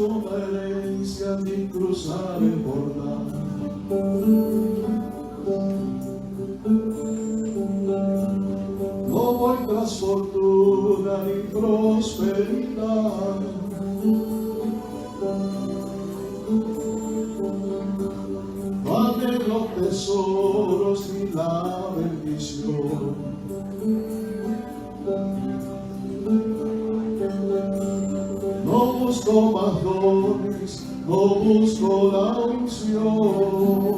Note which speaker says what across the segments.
Speaker 1: una herencia ni cruzar el Jordán. No voy tras fortuna ni prosperidad. No anhelo tesoros ni la bendición. No busco más dones, no busco la unción.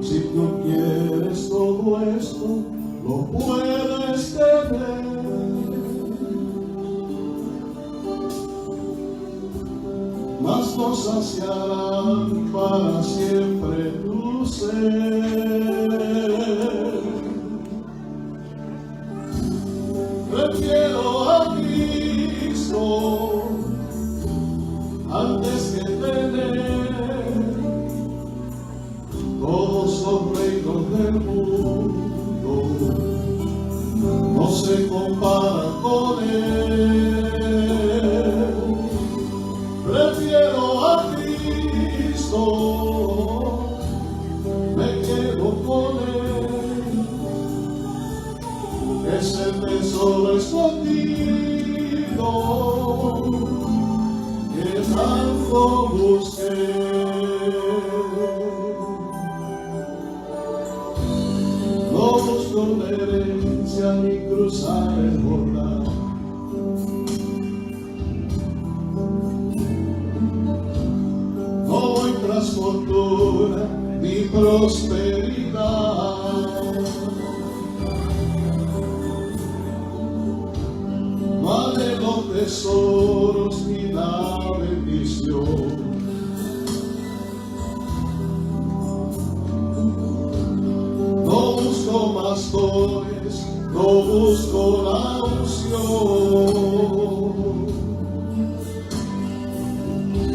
Speaker 1: Si tú quieres todo esto, lo puedes tener. Mas no saciarán para siempre tu ser. Prefiero a Cristo antes que tener todos los reinos del mundo. No se comparan con Él. Prefiero a Cristo, me quedo con Él. Es el tesoro escondido que tanto busqué. No busco una herencia ni cruzar el Jordán. No voy tras fortuna ni prosperidad. No anhelo tesoros ni la bendición. No busco más dones, no busco la unción.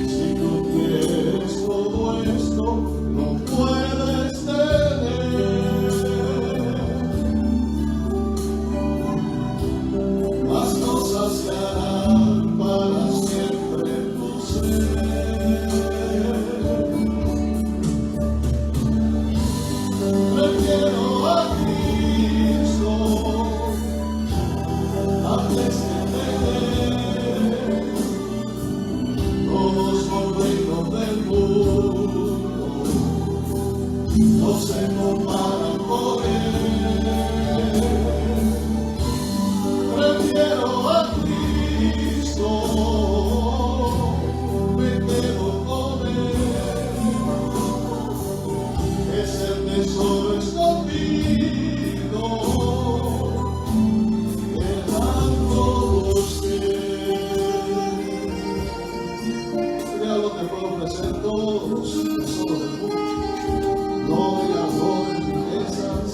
Speaker 1: Si tú quieres todo esto, no puedes tener. Mas no saciarán para siempre tu ser. Prefiero a Cristo antes que tener todos los reinos del mundo. No se comparan con Él. Prefiero a Cristo, me quedo con Él. Es el tesoro escondido que tanto busqué. Mira lo que puedo ofrecer todos los tesoros del mundo. Gloria, honor, riquezas.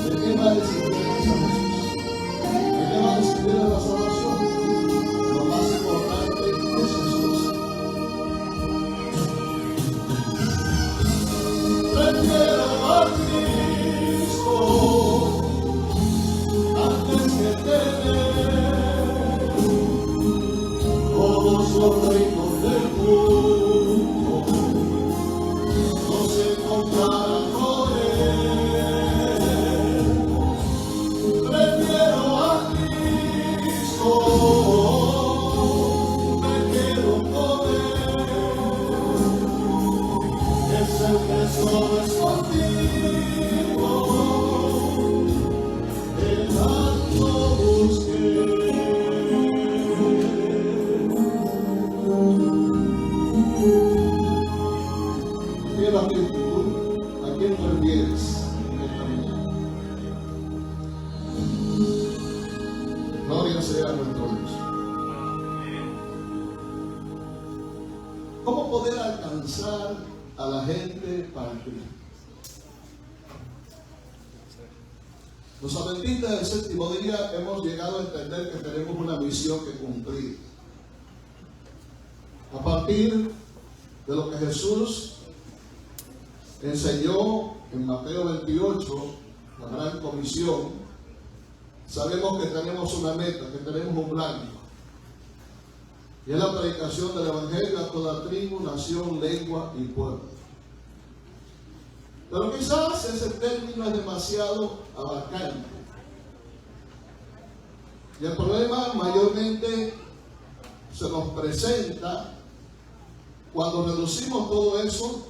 Speaker 1: ¿De qué vale si tienes a Jesús? ¿De qué vale si tienes la salvación? Lo más importante es Jesús. Prefiero a Cristo antes que tener todos los reinos del mundo. No se comparan con Él. Prefiero a Cristo, me quedo con Él. Es el tesoro escondido que tanto busqué. Mira mi actitud, ¿a quién prefieres esta mañana? Gloria sea a nuestro Dios. ¿Cómo poder alcanzar a la gente para Cristo? Los adventistas del séptimo día hemos llegado a entender que tenemos una misión que cumplir. A partir de lo que Jesús enseñó en Mateo 28, la gran comisión, sabemos que tenemos una meta, que tenemos un blanco. y es la predicación del Evangelio a toda tribu, nación, lengua y pueblo. Pero quizás ese término es demasiado abarcante. Y el problema mayormente se nos presenta cuando reducimos todo eso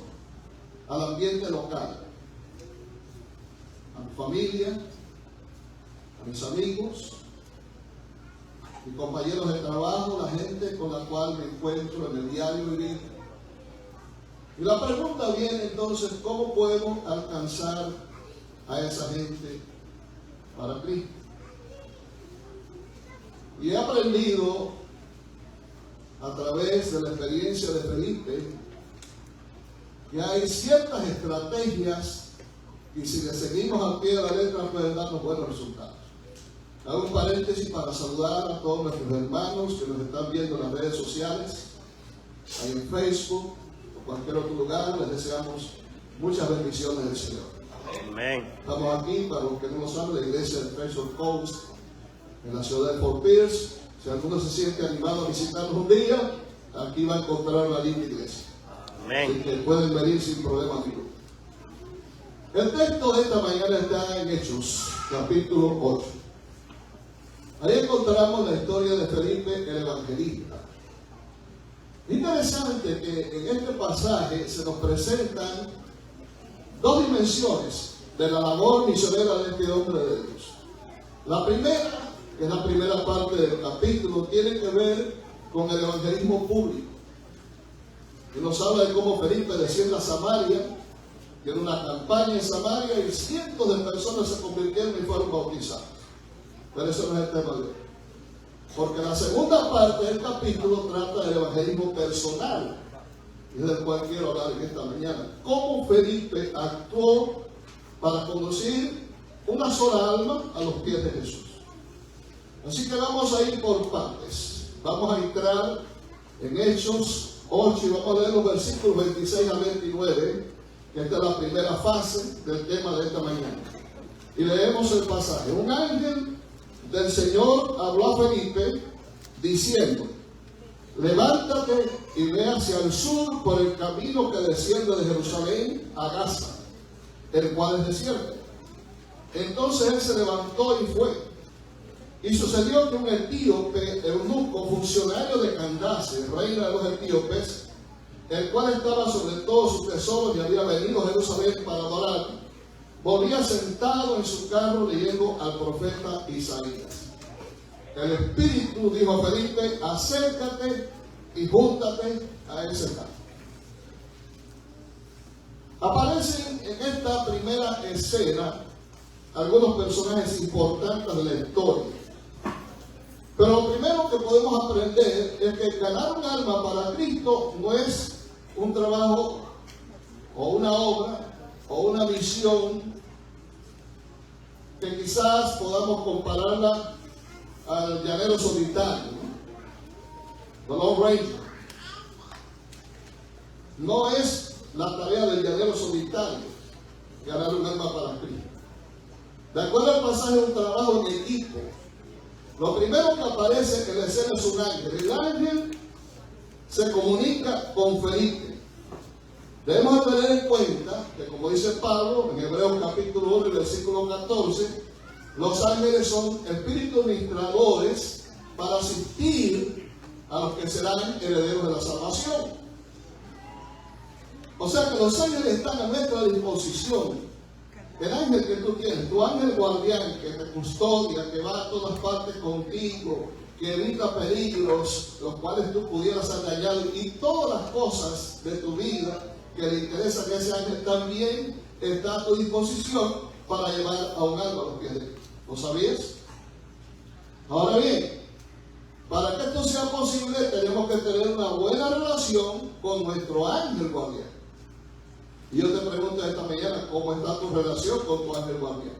Speaker 1: al ambiente local, a mi familia, a mis amigos, mis compañeros de trabajo, la gente con la cual me encuentro en el diario vivir. Y la pregunta viene entonces, ¿cómo puedo alcanzar a esa gente para Cristo? Y he aprendido a través de la experiencia de Felipe que hay ciertas estrategias y si le seguimos al pie de la letra pueden darnos buenos resultados. Hago un paréntesis para saludar a todos nuestros hermanos que nos están viendo en las redes sociales, ahí en Facebook o cualquier otro lugar. Les deseamos muchas bendiciones del Señor.
Speaker 2: Amén.
Speaker 1: Estamos aquí, para los que no lo saben, la iglesia de Treasure Coast en la ciudad de Fort Pierce. Si alguno se siente animado a visitarnos un día, aquí va a encontrar una linda iglesia.
Speaker 2: Amén.
Speaker 1: Así que pueden venir sin problema ninguno. El texto de esta mañana está en Hechos, capítulo 8. Ahí encontramos la historia de Felipe el Evangelista. Interesante que en este pasaje se nos presentan dos dimensiones de la labor misionera de este hombre de Dios. La primera, que es la primera parte del capítulo, tiene que ver con el evangelismo público. Y nos habla de cómo Felipe desciende a Samaria, tiene una campaña en Samaria y cientos de personas se convirtieron y fueron bautizadas. Pero eso no es el tema de hoy. Porque la segunda parte del capítulo trata del evangelismo personal, y del cual quiero hablar en esta mañana. Cómo Felipe actuó para conducir una sola alma a los pies de Jesús. Así que vamos a ir por partes. Vamos a entrar en Hechos 8 y vamos a leer los versículos 26 al 29, que esta es la primera fase del tema de esta mañana. Y leemos el pasaje. Un ángel del Señor habló a Felipe diciendo: levántate y ve hacia el sur por el camino que desciende de Jerusalén a Gaza, el cual es desierto. Entonces él se levantó y fue. Y sucedió que un etíope, eunuco, funcionario de Candace, reina de los etíopes, el cual estaba sobre todos sus tesoros y había venido a Jerusalén para adorar, volvía sentado en su carro leyendo al profeta Isaías. El Espíritu dijo a Felipe: acércate y júntate a ese carro. Aparecen en esta primera escena algunos personajes importantes de la historia. Pero lo primero que podemos aprender es que ganar un alma para Cristo no es un trabajo o una obra o una misión que quizás podamos compararla al llanero solitario, ¿no? The Lone Ranger. No es la tarea del llanero solitario ganar un alma para Cristo. De acuerdo al pasaje, es un trabajo en equipo. Lo primero que aparece en la escena es un ángel. El ángel se comunica con Felipe. Debemos tener en cuenta que, como dice Pablo en Hebreos capítulo 1 y versículo 14, los ángeles son espíritus ministradores para asistir a los que serán herederos de la salvación. O sea que los ángeles están a nuestra disposición. El ángel que tú tienes, tu ángel guardián que te custodia, que va a todas partes contigo, que evita peligros, los cuales tú pudieras dañar, y todas las cosas de tu vida que le interesan a ese ángel, también está a tu disposición para llevar a un alma a los pies de Cristo. ¿Lo sabías? Ahora bien, para que esto sea posible, tenemos que tener una buena relación con nuestro ángel guardián. Y yo te pregunto esta mañana, ¿cómo está tu relación con tu ángel guardián?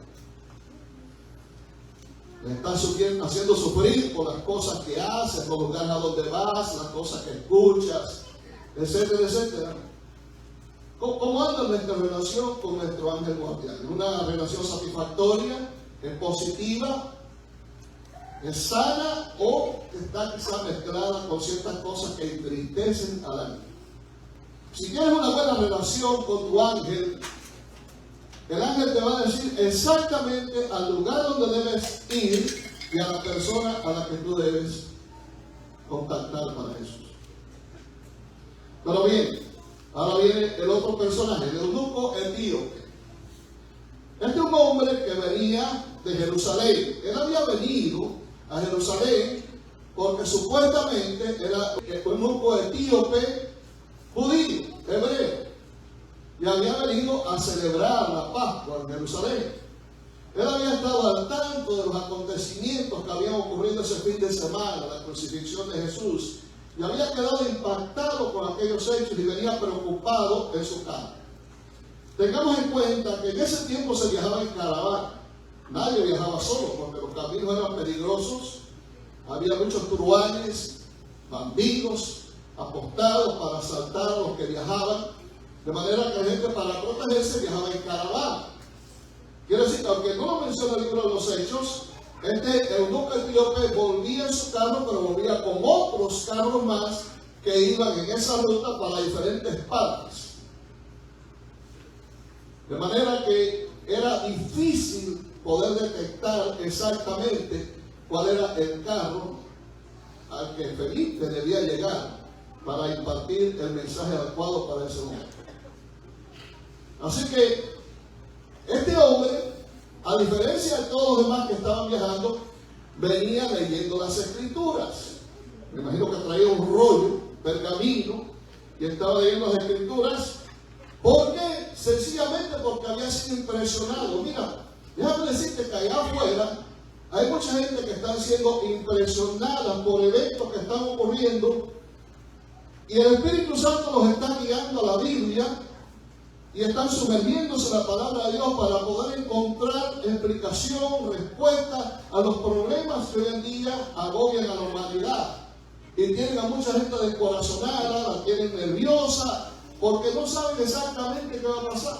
Speaker 1: ¿Le estás haciendo sufrir por las cosas que haces, los lugares a donde vas, las cosas que escuchas, etcétera, etcétera? ¿Cómo anda nuestra relación con nuestro ángel guardián? ¿Una relación satisfactoria? ¿Es positiva? es sana o está quizá mezclada con ciertas cosas que entristecen al alma. Si tienes una buena relación con tu ángel, el ángel te va a decir exactamente al lugar donde debes ir y a la persona a la que tú debes contactar para eso. Pero bien, ahora viene el otro personaje, el eunuco etíope. Este es un hombre que venía de Jerusalén. Él había venido a Jerusalén porque supuestamente era un eunuco etíope judío, hebreo, y había venido a celebrar la Pascua en Jerusalén. Él había estado al tanto de los acontecimientos que habían ocurrido ese fin de semana, la crucifixión de Jesús, y había quedado impactado con aquellos hechos y venía preocupado en su casa. Tengamos en cuenta que en ese tiempo se viajaba en caravana. Nadie viajaba solo porque los caminos eran peligrosos. Había muchos turuanes, bandidos, apostados para asaltar a los que viajaban. De manera que la gente, para protegerse, viajaba en caravana. Quiere decir que aunque no lo menciona el libro de los Hechos, este eunuco etíope volvía en su carro, pero volvía con otros carros más que iban en esa ruta para diferentes partes. De manera que era difícil poder detectar exactamente cuál era el carro al que Felipe debía llegar para impartir el mensaje adecuado para ese momento. Así que este hombre, a diferencia de todos los demás que estaban viajando, venía leyendo las Escrituras. Me imagino que traía un rollo, pergamino, y estaba leyendo las Escrituras. ¿Por qué? Sencillamente porque había sido impresionado. Mira, déjame decirte que allá afuera hay mucha gente que está siendo impresionada por eventos que están ocurriendo, y el Espíritu Santo los está guiando a la Biblia y están sumergiéndose en la palabra de Dios para poder encontrar explicación, respuesta a los problemas que hoy en día agobian a la humanidad. Y tienen a mucha gente descorazonada, la tienen nerviosa, porque no saben exactamente qué va a pasar.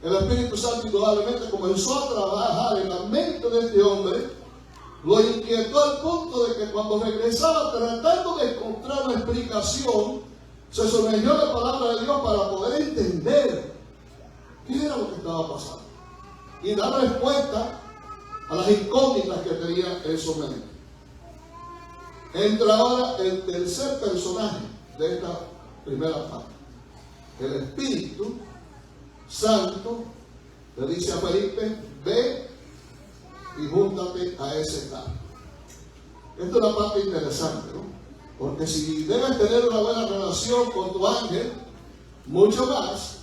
Speaker 1: El Espíritu Santo indudablemente comenzó a trabajar en la mente de este hombre, lo inquietó al punto de que cuando regresaba tratando de encontrar una explicación, se sumergió en la palabra de Dios para poder entender qué era lo que estaba pasando y dar respuesta a las incógnitas que tenía en su mente. Entra ahora el tercer personaje de esta primera parte. El Espíritu Santo le dice a Felipe: ve y júntate a ese carro. Esta es una parte interesante, ¿no? Porque si debes tener una buena relación con tu ángel, mucho más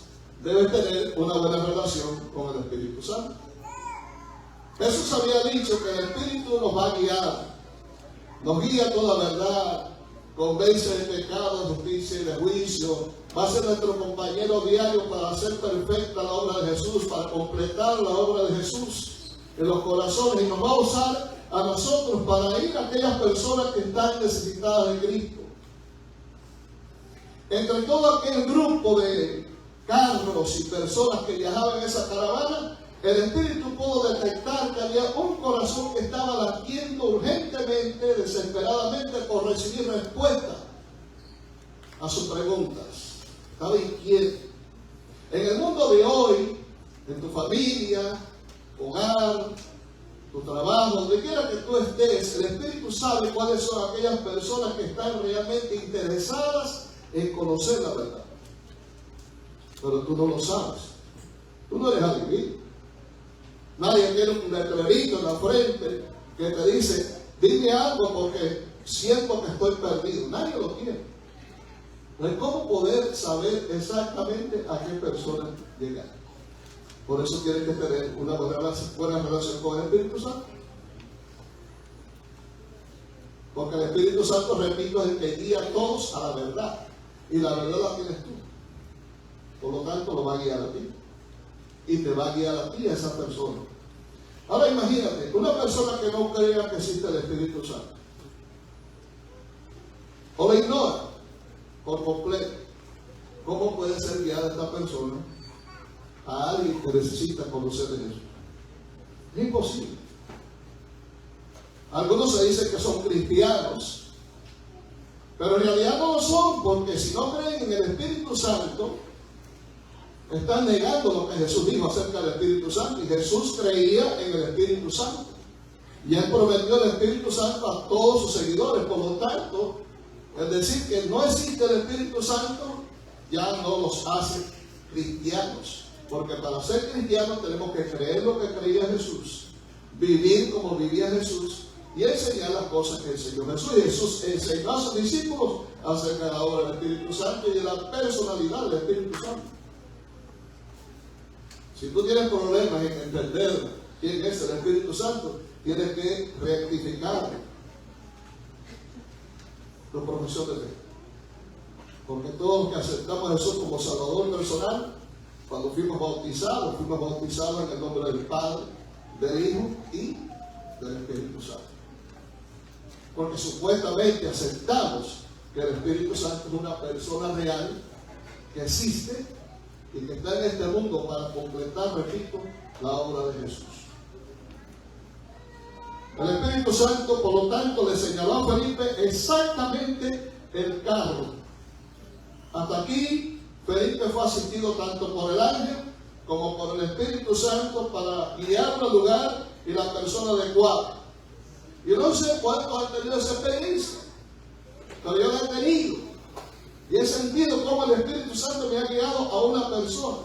Speaker 1: debes tener una buena relación con el Espíritu Santo. Jesús había dicho que el Espíritu nos va a guiar, nos guía toda la verdad, convence de pecado, de justicia y de juicio, va a ser nuestro compañero diario para hacer perfecta la obra de Jesús, para completar la obra de Jesús en los corazones, y nos va a usar a nosotros para ir a aquellas personas que están necesitadas de Cristo. Entre todo aquel grupo de carros y personas que viajaban en esa caravana, el Espíritu pudo detectar que había un corazón que estaba latiendo urgentemente, desesperadamente, por recibir respuesta a sus preguntas. Estaba inquieto. En el mundo de hoy, en tu familia, hogar, tu trabajo, donde quiera que tú estés, el Espíritu sabe cuáles son aquellas personas que están realmente interesadas en conocer la verdad. Pero tú no lo sabes. Tú no eres adivino. Nadie tiene un letrerito en la frente que te dice: dime algo porque siento que estoy perdido. Nadie lo tiene. Pero ¿cómo poder saber exactamente a qué persona llegar? Por eso tienes que tener una buena relación con el Espíritu Santo. Porque el Espíritu Santo, repito, es el que guía a todos a la verdad. Y la verdad la tienes tú. Por lo tanto, lo va a guiar a ti. Y te va a guiar a ti, a esa persona. Ahora imagínate, una persona que no crea que existe el Espíritu Santo, o lo ignora por completo, ¿cómo puede ser guiada esta persona a alguien que necesita conocer de Jesús? Es imposible. Algunos se dicen que son cristianos, pero en realidad no lo son, porque si no creen en el Espíritu Santo, están negando lo que Jesús dijo acerca del Espíritu Santo. Y Jesús creía en el Espíritu Santo. Y Él prometió el Espíritu Santo a todos sus seguidores. Por lo tanto, el decir que no existe el Espíritu Santo ya no los hace cristianos. Porque para ser cristianos tenemos que creer lo que creía Jesús, vivir como vivía Jesús y enseñar las cosas que enseñó Jesús. Y Jesús enseñó a sus discípulos acerca de la obra del Espíritu Santo y de la personalidad del Espíritu Santo. Si tú tienes problemas en entender quién es el Espíritu Santo, tienes que rectificar tu profesión de fe. Porque todos los que aceptamos a Jesús como Salvador personal, cuando fuimos bautizados en el nombre del Padre, del Hijo y del Espíritu Santo. Porque supuestamente aceptamos que el Espíritu Santo es una persona real que existe y que está en este mundo para completar, repito, la obra de Jesús. El Espíritu Santo, por lo tanto, le señaló a Felipe exactamente el carro. Hasta aquí, Felipe fue asistido tanto por el ángel como por el Espíritu Santo para guiarlo al lugar y la persona adecuada. Yo no sé cuántos han tenido esa experiencia, pero yo la he tenido. Y he sentido cómo el Espíritu Santo me ha guiado a una persona.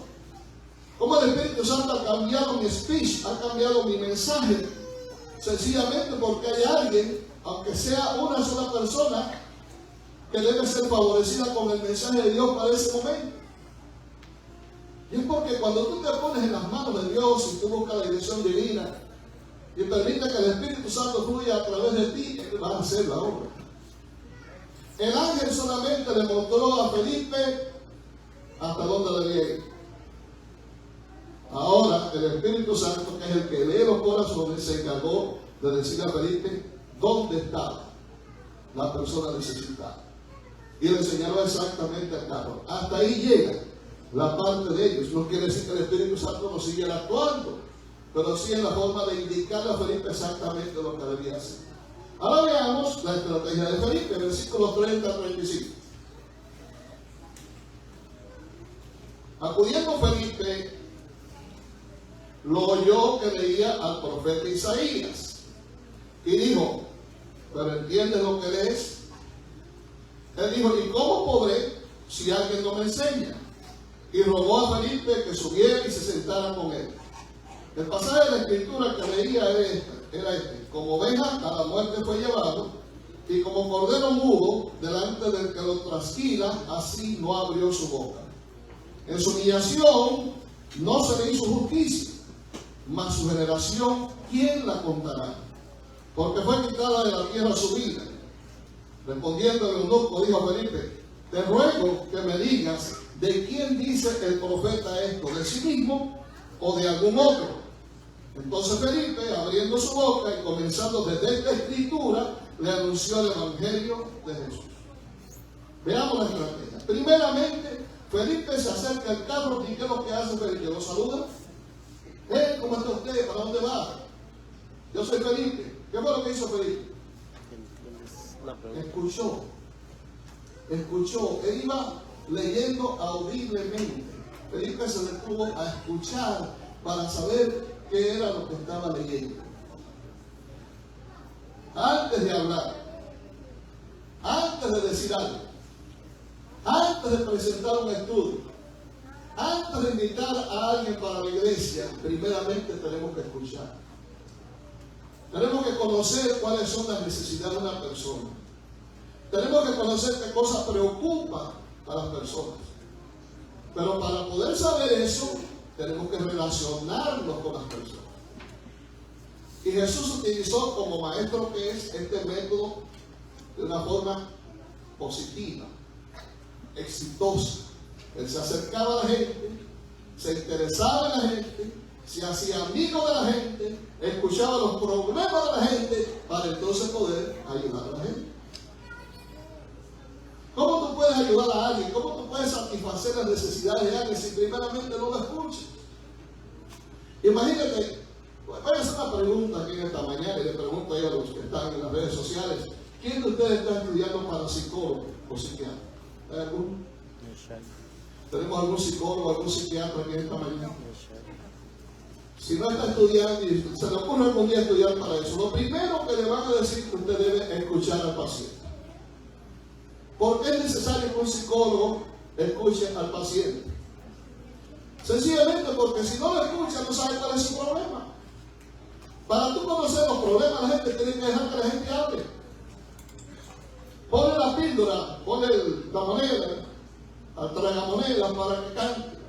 Speaker 1: Cómo el Espíritu Santo ha cambiado mi speech, ha cambiado mi mensaje. Sencillamente porque hay alguien, aunque sea una sola persona, que debe ser favorecida con el mensaje de Dios para ese momento. Y es porque cuando tú te pones en las manos de Dios y tú buscas la dirección divina y permites que el Espíritu Santo fluya a través de ti, Él va a hacer la obra. El ángel solamente le mostró a Felipe hasta dónde debía ir. Ahora el Espíritu Santo, que es el que lee los corazones, se encargó de decirle a Felipe dónde estaba la persona necesitada. Y le señaló exactamente al carro. Hasta ahí llega la parte de ellos. No quiere decir que el Espíritu Santo no siguiera actuando, pero sí en la forma de indicarle a Felipe exactamente lo que debía hacer. Ahora veamos la estrategia de Felipe, versículos 30 a 35. Acudiendo Felipe, lo oyó que leía al profeta Isaías y dijo, ¿pero entiendes lo que lees? Él dijo, ¿y cómo podré si alguien no me enseña? Y rogó a Felipe que subiera y se sentara con él. El pasaje de la escritura que leía era este: como oveja a la muerte fue llevado, y como cordero mudo delante del que lo trasquila, así no abrió su boca. En su humillación no se le hizo justicia, mas su generación, ¿quién la contará? Porque fue quitada de la tierra su vida. Respondiendo el eunuco, dijo a Felipe, te ruego que me digas de quién dice el profeta esto, de sí mismo o de algún otro. Entonces Felipe, abriendo su boca y comenzando desde esta escritura, le anunció el evangelio de Jesús. Veamos la estrategia. Primeramente, Felipe se acerca al carro y ¿qué es lo que hace Felipe? ¿Lo saluda? ¿Cómo está usted? ¿Para dónde va? Yo soy Felipe. ¿Qué fue lo que hizo Felipe? Escuchó. Él iba leyendo audiblemente. Felipe se detuvo a escuchar para saber qué era lo que estaba leyendo. Antes de hablar, antes de decir algo, antes de presentar un estudio, antes de invitar a alguien para la iglesia, primeramente tenemos que escuchar. Tenemos que conocer cuáles son las necesidades de una persona. Tenemos que conocer qué cosas preocupan a las personas. Pero para poder saber eso, tenemos que relacionarnos con las personas. Y Jesús utilizó como maestro que es este método de una forma positiva, exitosa. Él se acercaba a la gente, se interesaba en la gente, se hacía amigo de la gente, escuchaba los problemas de la gente para entonces poder ayudar a la gente. ¿Cómo tú puedes ayudar a alguien? ¿Cómo tú puedes satisfacer las necesidades de alguien si primeramente no lo escuchas? Imagínate, voy a hacer una pregunta aquí en esta mañana y le pregunto a los que están las redes sociales. ¿Quién de ustedes está estudiando para psicólogo o psiquiatra? ¿Hay alguno? ¿Tenemos algún psicólogo, algún psiquiatra aquí esta mañana? Si no está estudiando y se le ocurre algún día estudiar para eso, lo primero que le van a decir que usted debe escuchar al paciente. ¿Por qué es necesario que un psicólogo escuche al paciente? Sencillamente porque si no lo escucha, no sabe cuál es su problema. Para tú conocer los problemas, la gente tiene que dejar que la gente hable. Ponle la píldora, ponle la moneda, al tragamonedas para que cante.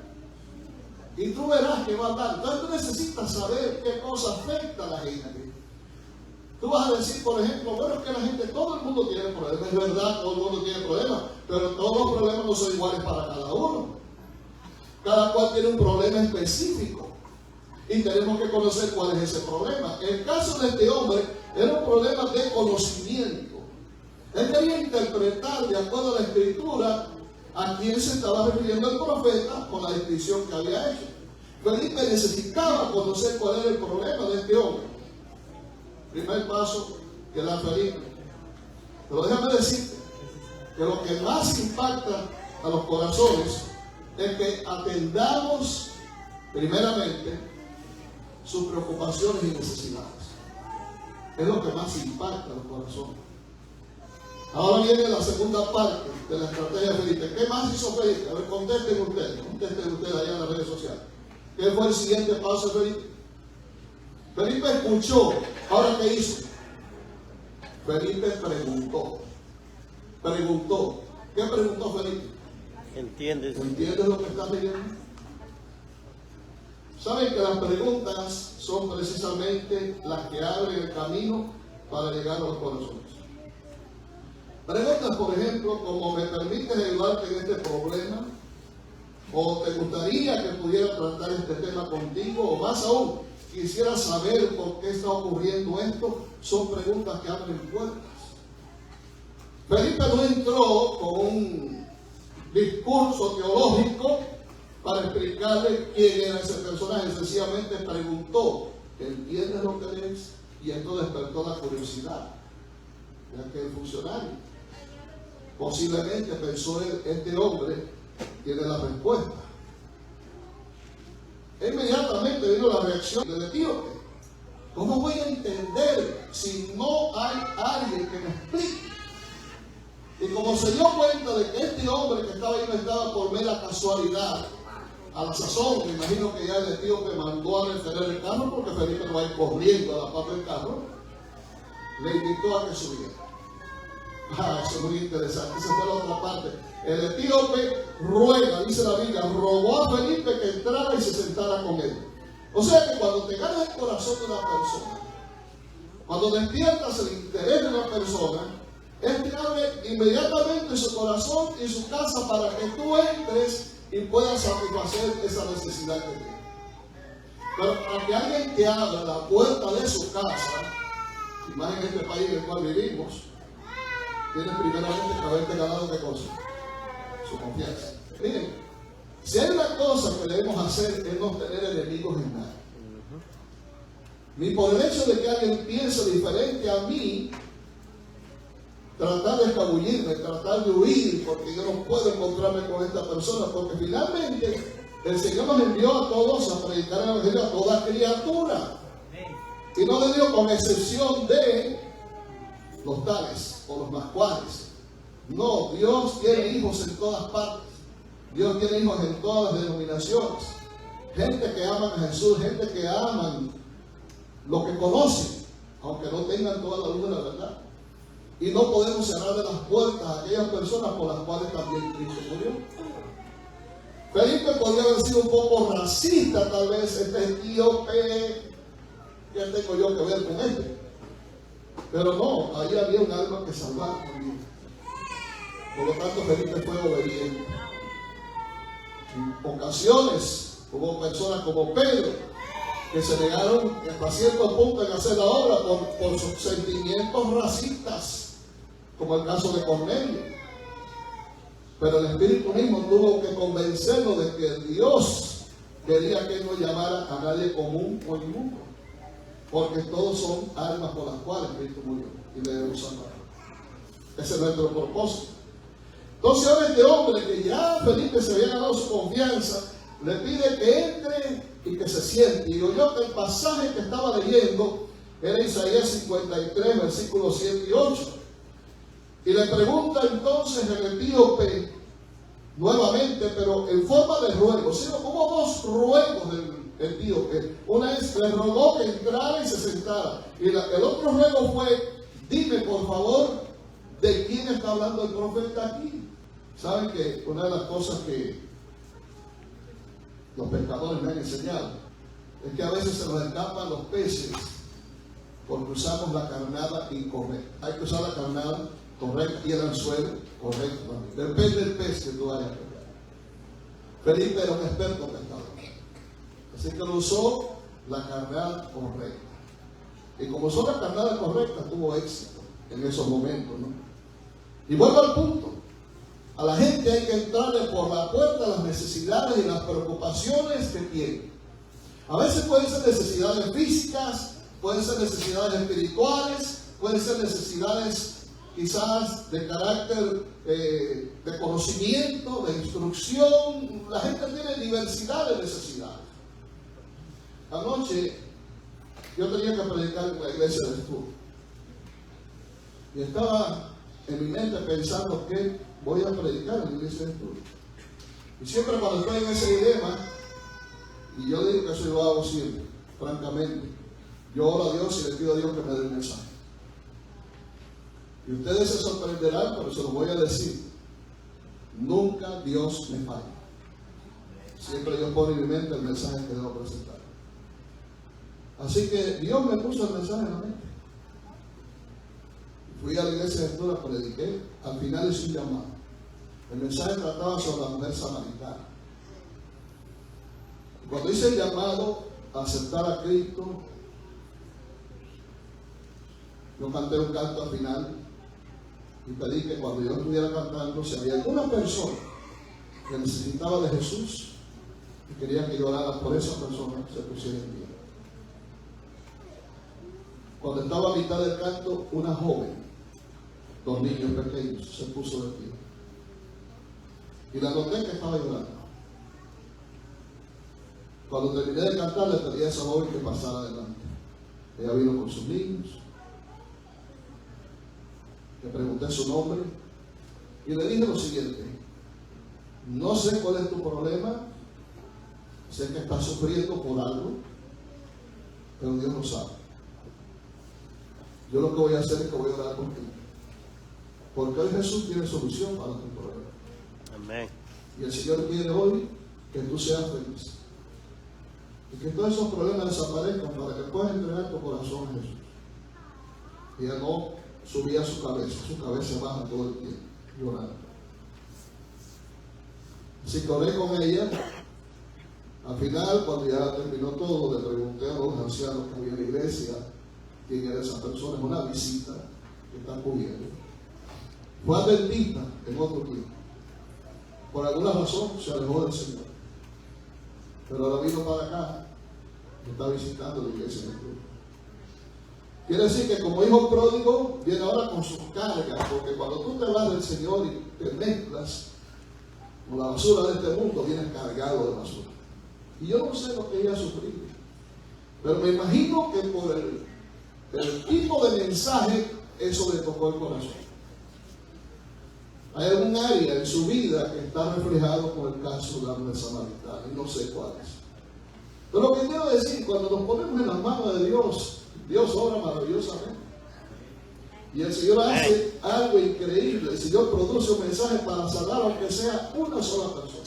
Speaker 1: Y tú verás que va a andar. Entonces tú necesitas saber qué cosa afecta a la gente. Tú vas a decir, por ejemplo, bueno, es que la gente, todo el mundo tiene problemas. Es verdad, todo el mundo tiene problemas, pero todos los problemas no son iguales para cada uno. Cada cual tiene un problema específico. Y tenemos que conocer cuál es ese problema. El caso de este hombre era un problema de conocimiento. Él quería interpretar, de acuerdo a la escritura, a quién se estaba refiriendo el profeta con la descripción que había hecho. Felipe necesitaba conocer cuál era el problema de este hombre. Primer paso que da Felipe. Pero déjame decirte que lo que más impacta a los corazones es que atendamos primeramente sus preocupaciones y necesidades. Es lo que más impacta a los corazones. Ahora viene la segunda parte de la estrategia de Felipe. ¿Qué más hizo Felipe? A ver, contesten ustedes allá en las redes sociales. ¿Qué fue el siguiente paso de Felipe? Felipe escuchó. Ahora, ¿qué hizo? Felipe preguntó. ¿Qué preguntó Felipe?
Speaker 2: ¿Entiendes?
Speaker 1: ¿Entiendes lo que está leyendo? Saben que las preguntas son precisamente las que abren el camino para llegar a los corazones. Preguntas, por ejemplo, como ¿me permites ayudarte en este problema? ¿O te gustaría que pudiera tratar este tema contigo? O más aún, quisiera saber por qué está ocurriendo esto. Son preguntas que abren puertas. Felipe no entró con un discurso teológico para explicarle quién era ese personaje. Sencillamente preguntó, ¿entiendes lo que lees? Y esto despertó la curiosidad de aquel funcionario. Posiblemente pensó él, este hombre tiene la respuesta. Inmediatamente vino la reacción del etíope. ¿Cómo voy a entender si no hay alguien que me explique? Y como se dio cuenta de que este hombre que estaba ahí no estaba por mera casualidad, a la sazón, me imagino que ya el etíope mandó a detener el carro porque Felipe no va a ir corriendo a la parte del carro, le invitó a que subiera. Eso es muy interesante. Esa fue la otra parte. El etíope ruega, dice la Biblia, rogó a Felipe que entrara y se sentara con él. O sea que cuando te ganas el corazón de una persona, cuando despiertas el interés de una persona, este abre inmediatamente su corazón y su casa para que tú entres y puedas satisfacer esa necesidad que tiene. Pero para que alguien te abra la puerta de su casa, y más en este país en el cual vivimos, tienes primeramente que haberte ganado ¿qué cosa? Su confianza. Miren, si hay una cosa que debemos hacer es no tener enemigos en nada. Ni por el hecho de que alguien piense diferente a mí, tratar de escabullirme, tratar de huir, porque yo no puedo encontrarme con esta persona, porque finalmente el Señor nos envió a todos a predicar el Evangelio a toda criatura. Y no le dio con excepción de los tales o los más cuales. No, Dios tiene hijos en todas partes. Dios tiene hijos en todas las denominaciones. Gente que aman a Jesús, gente que aman lo que conocen, aunque no tengan toda la luz de la verdad. Y no podemos cerrarle las puertas a aquellas personas por las cuales también Cristo murió. Felipe podría haber sido un poco racista, tal vez, este etíope, ¿qué tengo yo que ver con este? Pero no, ahí había un alma que salvar también. Por lo tanto, Felipe fue obediente. En ocasiones hubo personas como Pedro que se negaron hasta cierto punto en hacer la obra por sus sentimientos racistas, como el caso de Cornelio. Pero el Espíritu mismo tuvo que convencerlo de que Dios quería que él no llamara a nadie común o inmundo. porque todos son armas por las cuales Cristo murió y debemos amar. Ese es nuestro propósito. Entonces ahora este hombre que ya Felipe se había ganado su confianza, le pide que entre y que se siente. Y oyó que el pasaje que estaba leyendo era Isaías 53, versículos 7 y 8. Y le pregunta entonces el etíope nuevamente, pero en forma de ruego, sino como dos ruegos del etíope. Una es, le rogó que entrara y se sentara. Y el otro ruego fue, dime por favor, ¿de quién está hablando el profeta aquí? Saben que una de las cosas que los pescadores me han enseñado es que a veces se nos escapan los peces porque usamos la carnada incorrecta. Hay que usar la carnada correcta y el anzuelo correcto también. Depende del pez que tú vayas a pegar. Felipe era un experto pescador, así que lo usó la carnada correcta. Y como usó la carnada correcta, tuvo éxito en esos momentos, ¿no? Y vuelvo al punto. A la gente hay que entrarle por la puerta las necesidades y las preocupaciones que tiene. A veces pueden ser necesidades físicas, pueden ser necesidades espirituales, pueden ser necesidades quizás de carácter de conocimiento, de instrucción. La gente tiene diversidad de necesidades. Anoche yo tenía que predicar en la iglesia de estudio y estaba en mi mente pensando que voy a predicar en la iglesia de estudio. Y siempre cuando estoy en ese dilema, y yo digo que eso yo hago siempre, francamente, yo oro a Dios y le pido a Dios que me dé el mensaje. Y ustedes se sorprenderán, pero se lo voy a decir. Nunca Dios me falla. Siempre Dios pone en mi mente el mensaje que debo presentar. Así que Dios me puso el mensaje en la mente. Fui a la iglesia de estudio, prediqué, al final hice un llamado. El mensaje trataba sobre la mujer samaritana. Y cuando hice el llamado a aceptar a Cristo, yo canté un canto al final y pedí que cuando yo estuviera cantando, si había alguna persona que necesitaba de Jesús y quería que yo orara por esa persona, se pusiera en pie. Cuando estaba a mitad del canto, una joven, dos niños pequeños, se puso de pie. Y la noté que estaba llorando. Cuando terminé de cantar, le pedí a esa joven que pasara adelante. Ella vino con sus niños. Le pregunté su nombre y le dije lo siguiente: no sé cuál es tu problema, sé que estás sufriendo por algo, pero Dios lo sabe. Yo lo que voy a hacer es que voy a orar contigo, porque hoy Jesús tiene solución para tu problema.
Speaker 2: Amén.
Speaker 1: Y el Señor quiere hoy que tú seas feliz y que todos esos problemas desaparezcan para que puedas entregar tu corazón a Jesús. Y ella no subía su cabeza baja todo el tiempo, llorando. Así que oré con ella. Al final, cuando ya terminó todo, le pregunté a los ancianos que había en la iglesia quién era esa persona. Es una visita que está cubriendo. Fue adventista en otro tiempo. Por alguna razón se alejó del Señor, pero ahora vino para acá y está visitando la iglesia de Cristo. Quiere decir que como hijo pródigo viene ahora con sus cargas, porque cuando tú te vas del Señor y te mezclas con la basura de este mundo, vienes cargado de basura. Y yo no sé lo que ella ha sufrido, pero me imagino que por el tipo de mensaje eso le tocó el corazón. Hay algún área en su vida que está reflejado con el caso de la mujer samaritana, y no sé cuál es. Pero lo que quiero decir, cuando nos ponemos en las manos de Dios, Dios obra maravillosamente. Y el Señor hace algo increíble. El Señor produce un mensaje para salvar aunque sea una sola persona.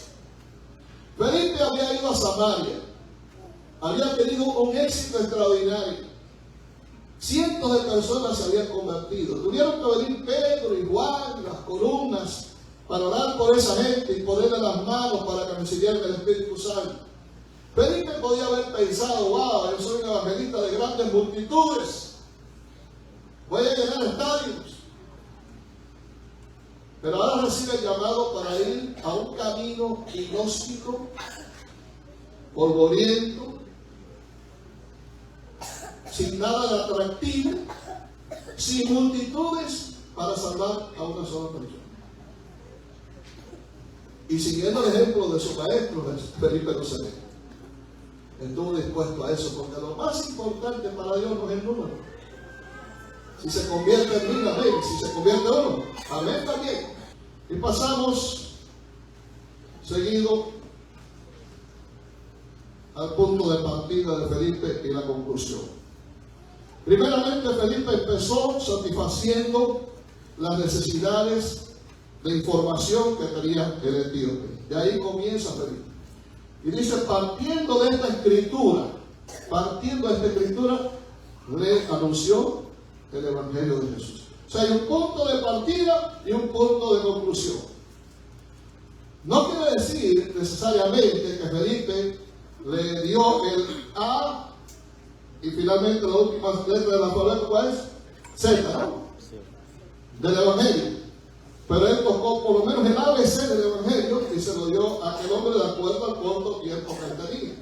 Speaker 1: Felipe había ido a Samaria. Había tenido un éxito extraordinario. Cientos de personas se habían convertido. Tuvieron que venir Pedro y Juan, las columnas, para orar por esa gente y ponerle las manos para que recibieran el Espíritu Santo. Felipe podía haber pensado: wow, yo soy un evangelista de grandes multitudes, voy a llenar estadios. Pero ahora recibe el llamado para ir a un camino inhóspito, polvoriento, sin nada de atractivo, sin multitudes para salvar a una sola persona. Y siguiendo el ejemplo de su maestro, Felipe Rosario, estuvo dispuesto a eso, porque lo más importante para Dios no es el número. Si se convierte en 1000, amén. Si se convierte en uno, amén también. Y pasamos seguido al punto de partida de Felipe y la conclusión. Primeramente, Felipe empezó satisfaciendo las necesidades de información que tenía el etíope. De ahí comienza Felipe. Y dice, partiendo de esta escritura, le anunció el Evangelio de Jesús. O sea, hay un punto de partida y un punto de conclusión. No quiere decir necesariamente que Felipe le dio el A y finalmente la última letra del alfabeto, ¿cuál es? Z, ¿no? Sí. Del Evangelio. Pero él tocó por lo menos el ABC del Evangelio y se lo dio a aquel hombre de acuerdo al corto tiempo que él tenía.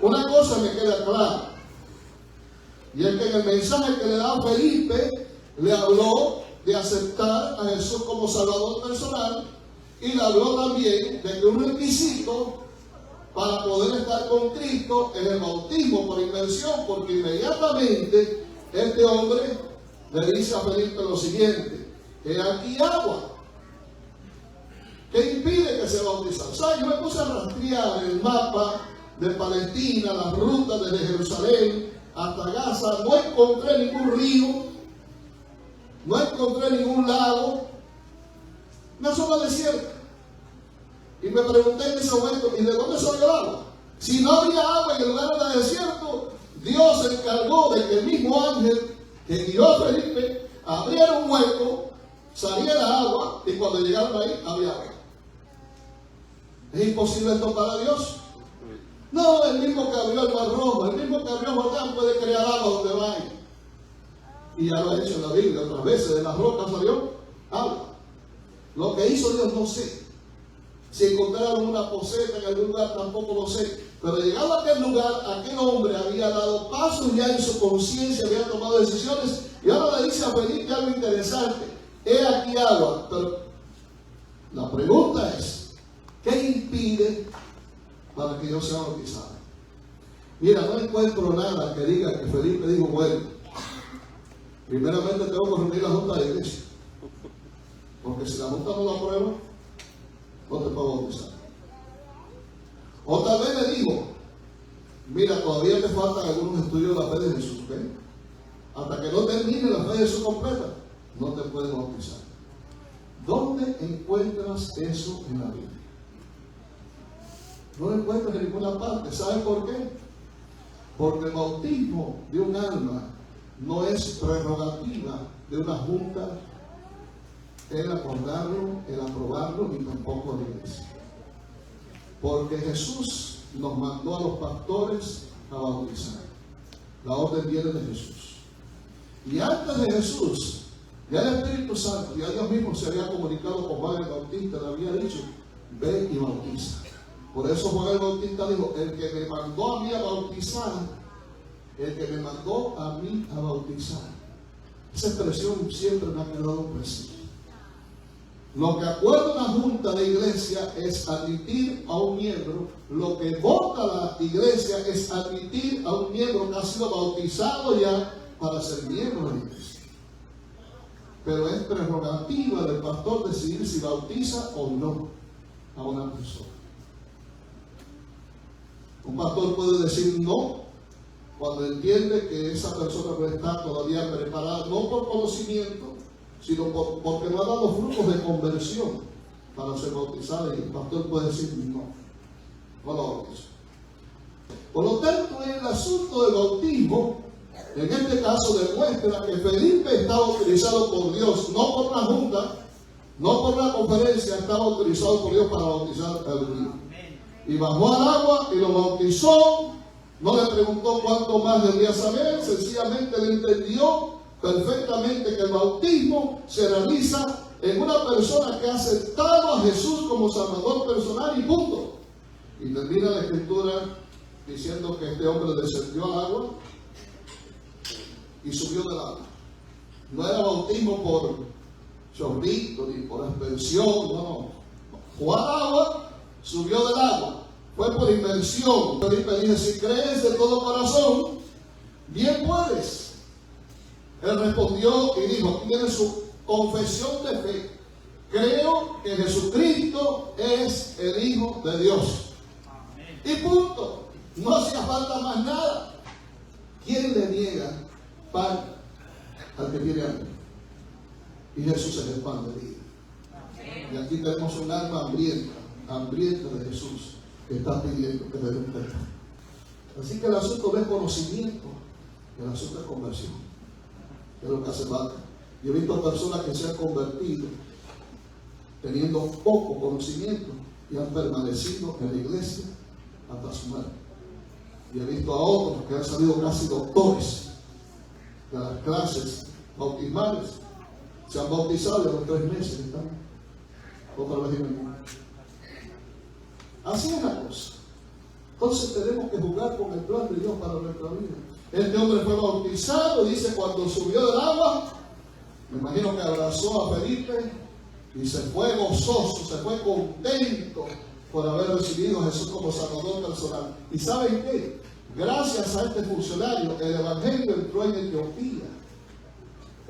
Speaker 1: Una cosa me queda clara, y es que en el mensaje que le da Felipe, le habló de aceptar a Jesús como Salvador personal, y le habló también de que un requisito para poder estar con Cristo es el bautismo por inmersión, porque inmediatamente este hombre le dice a Felipe lo siguiente: he aquí agua. ¿Qué impide que se bautice? O sea, yo me puse a rastrear el mapa de Palestina, las rutas desde Jerusalén hasta Gaza. No encontré ningún río, no encontré ningún lago, una zona desierta. Y me pregunté en ese momento, ¿y de dónde salió el agua? Si no había agua en el lugar del desierto, Dios se encargó de que el mismo ángel que guió a Felipe abriera un hueco, saliera agua, y cuando llegaron ahí, había agua. ¿Es imposible esto para Dios? No, el mismo que abrió el Mar Rojo, el mismo que abrió Jordán puede crear agua donde vaya. Y ya lo ha hecho en la Biblia otras veces, de las rocas salió agua. Lo que hizo Dios no sé. Si encontraron una poseta en algún lugar tampoco lo sé. Pero llegado a aquel lugar, aquel hombre había dado pasos ya en su conciencia, había tomado decisiones. Y ahora le dice a Felipe algo interesante: he aquí agua. Pero la pregunta es, ¿qué impide para que yo sea bautizado? Mira, no encuentro nada que diga que Felipe dijo, bueno, primeramente tengo que reunir la junta de la iglesia, porque si la junta no la aprueba, no te puedo bautizar. O tal vez le digo, mira, todavía te faltan algunos estudios de la fe de Jesús, ¿ok? Hasta que no termine la fe de Jesús completa, no te puedes bautizar. ¿Dónde encuentras eso en la Biblia? No lo encuentras en ninguna parte. ¿Sabes por qué? Porque el bautismo de un alma no es prerrogativa de una junta, el acordarlo, el aprobarlo, ni tampoco de la iglesia. Porque Jesús nos mandó a los pastores a bautizar. La orden viene de Jesús. Y antes de Jesús, ya el Espíritu Santo, ya Dios mismo se había comunicado con Juan el Bautista, le había dicho, ve y bautiza. Por eso Juan el Bautista dijo, el que me mandó a mí a bautizar, el que me mandó a mí a bautizar. Esa expresión siempre me ha quedado presente. Lo que acuerda una junta de iglesia es admitir a un miembro. Lo que vota la iglesia es admitir a un miembro que ha sido bautizado ya para ser miembro de la iglesia. Pero es prerrogativa del pastor decidir si bautiza o no a una persona. Un pastor puede decir no cuando entiende que esa persona no está todavía preparada, no por conocimiento, sino porque no ha dado frutos de conversión para ser bautizada, y el pastor puede decir no la bautizo. Por lo tanto, el asunto del bautismo, en este caso, demuestra que Felipe estaba autorizado por Dios, no por una junta, no por una conferencia, estaba autorizado por Dios para bautizar al río. Y bajó al agua y lo bautizó. No le preguntó cuánto más debía saber, sencillamente le entendió perfectamente que el bautismo se realiza en una persona que ha aceptado a Jesús como Salvador personal, y punto. Y termina la escritura diciendo que este hombre descendió al agua y subió del agua. No era bautismo por chorrito ni por aspersión, no. Fue al agua, subió del agua. Fue por inmersión. Felipe dijo, si crees de todo corazón, bien puedes. Él respondió y dijo, aquí viene su confesión de fe. Creo que Jesucristo es el Hijo de Dios. Y punto. No hacía falta más nada. ¿Quién le niega pan al que tiene hambre? Y Jesús es el pan de vida. Y aquí tenemos un alma hambrienta de Jesús, que está pidiendo que le den perdón. Así que el asunto no es conocimiento, el asunto es conversión. Es lo que hace falta. Yo he visto personas que se han convertido teniendo poco conocimiento y han permanecido en la iglesia hasta su muerte. Y he visto a otros que han salido casi doctores de las clases bautismales, se han bautizado y a los 3 meses están otra vez en el mundo. Así es la cosa. Entonces tenemos que jugar con el plan de Dios para nuestra vida. Este hombre fue bautizado y dice, cuando subió del agua, me imagino que abrazó a Felipe y se fue gozoso, se fue contento por haber recibido a Jesús como Salvador personal. ¿Y saben qué? Gracias a este funcionario, el evangelio entró en Etiopía.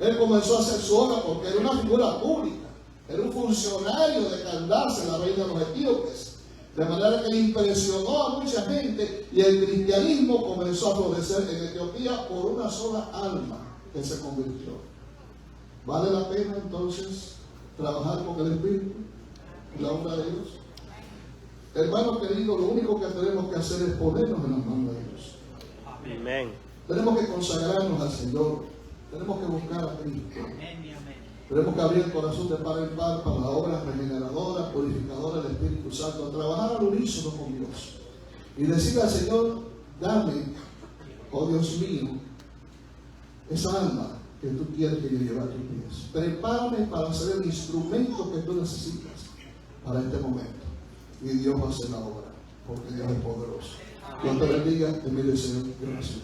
Speaker 1: Él comenzó a hacer su obra porque era una figura pública. Era un funcionario de Candace, la reina de los etíopes. De manera que impresionó a mucha gente y el cristianismo comenzó a florecer en Etiopía por una sola alma que se convirtió. ¿Vale la pena entonces trabajar con el Espíritu y la obra de Dios? Hermanos queridos, lo único que tenemos que hacer es ponernos en las manos de Dios.
Speaker 2: Amén.
Speaker 1: Tenemos que consagrarnos al Señor. Tenemos que buscar a Cristo. Tenemos que abrir el corazón de par en par para la obra regeneradora, purificadora del Espíritu Santo, a trabajar al unísono con Dios. Y decirle al Señor, dame, oh Dios mío, esa alma que tú quieres que yo lleve a tus pies. Prepárame para ser el instrumento que tú necesitas para este momento. Y Dios va a hacer la obra, porque Dios es poderoso. Dios te bendiga, te mire, Señor. Gracias.